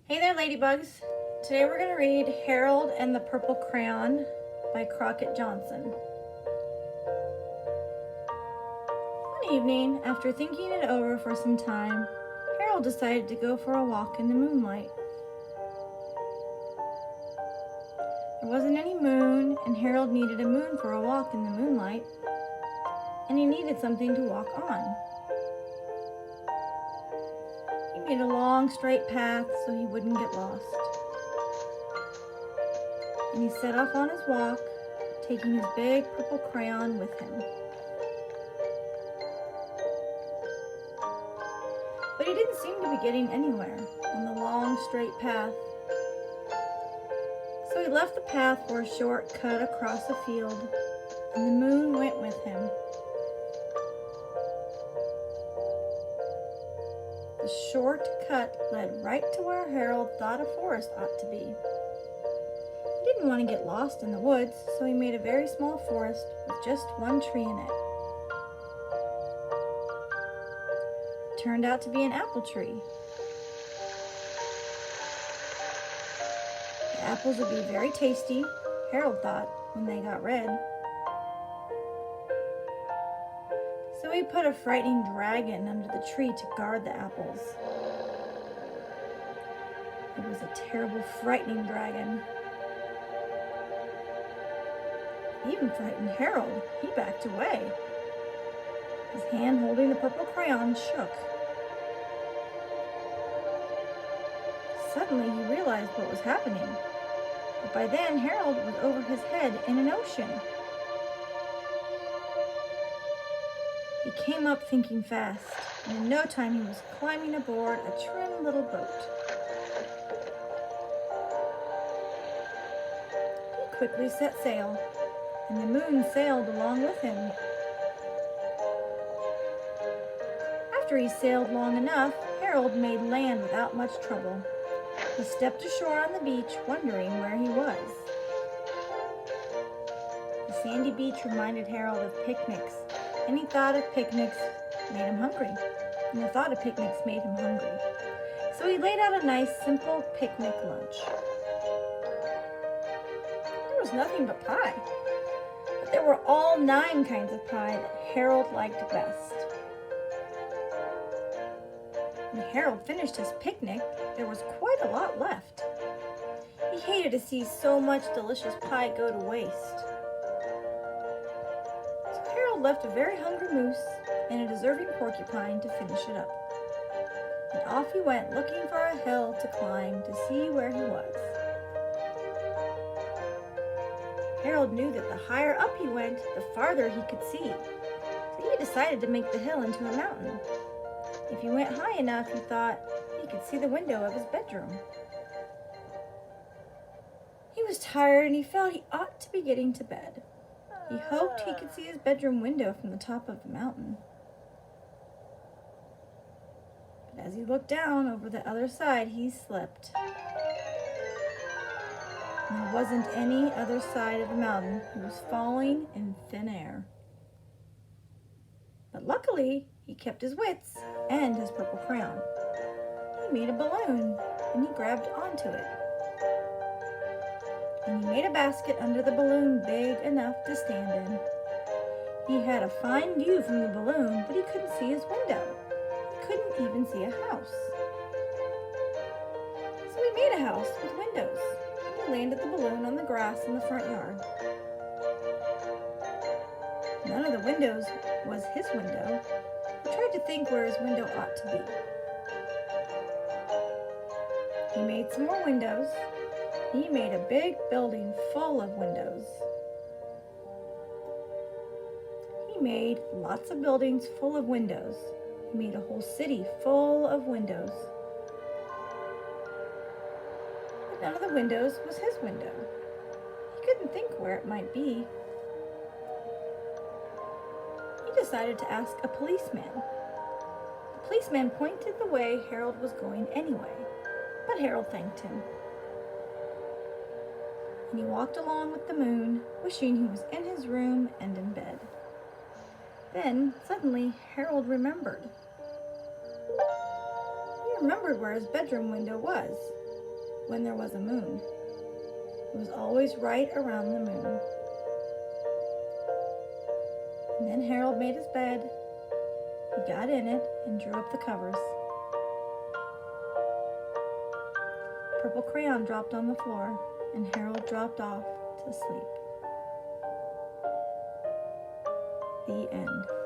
Hey there, ladybugs. Today we're going to read Harold and the Purple Crayon by Crockett Johnson. One evening, after thinking it over for some time, Harold decided to go for a walk in the moonlight. There wasn't any moon, and Harold needed a moon for a walk in the moonlight, and he needed something to walk on. He made a long, straight path so he wouldn't get lost. And he set off on his walk, taking his big purple crayon with him. But he didn't seem to be getting anywhere on the long, straight path. So he left the path for a short cut across a field, and the moon went with him. The short cut led right to where Harold thought a forest ought to be. He didn't want to get lost in the woods, so he made a very small forest with just one tree in it. It turned out to be an apple tree. The apples would be very tasty, Harold thought, when they got red. So he put a frightening dragon under the tree to guard the apples. It was a terrible, frightening dragon. It even frightened Harold. He backed away. His hand holding the purple crayon shook. Suddenly he realized what was happening. But by then Harold was over his head in an ocean. He came up thinking fast, and in no time he was climbing aboard a trim little boat. He quickly set sail, and the moon sailed along with him. After he sailed long enough, Harold made land without much trouble. He stepped ashore on the beach, wondering where he was. The sandy beach reminded Harold of picnics, and he thought of picnics made him hungry. And the thought of picnics made him hungry. So he laid out a nice, simple picnic lunch. There was nothing but pie. But there were all 9 kinds of pie that Harold liked best. When Harold finished his picnic, there was quite a lot left. He hated to see so much delicious pie go to waste. Left a very hungry moose and a deserving porcupine to finish it up. And off he went looking for a hill to climb to see where he was. Harold knew that the higher up he went, the farther he could see. So he decided to make the hill into a mountain. If he went high enough, he thought he could see the window of his bedroom. He was tired and he felt he ought to be getting to bed. He hoped he could see his bedroom window from the top of the mountain. But as he looked down over the other side, he slipped. And there wasn't any other side of the mountain. He was falling in thin air. But luckily, he kept his wits and his purple crayon. He made a balloon, and he grabbed onto it. And he made a basket under the balloon big enough to stand in. He had a fine view from the balloon, but he couldn't see his window. He couldn't even see a house. So he made a house with windows. He landed the balloon on the grass in the front yard. None of the windows was his window. He tried to think where his window ought to be. He made some more windows. He made a big building full of windows. He made lots of buildings full of windows. He made a whole city full of windows. But none of the windows was his window. He couldn't think where it might be. He decided to ask a policeman. The policeman pointed the way Harold was going anyway, but Harold thanked him. And he walked along with the moon, wishing he was in his room and in bed. Then, suddenly, Harold remembered. He remembered where his bedroom window was. when there was a moon. It was always right around the moon. And then Harold made his bed. He got in it and drew up the covers. Purple crayon dropped on the floor, and Harold dropped off to sleep. The end.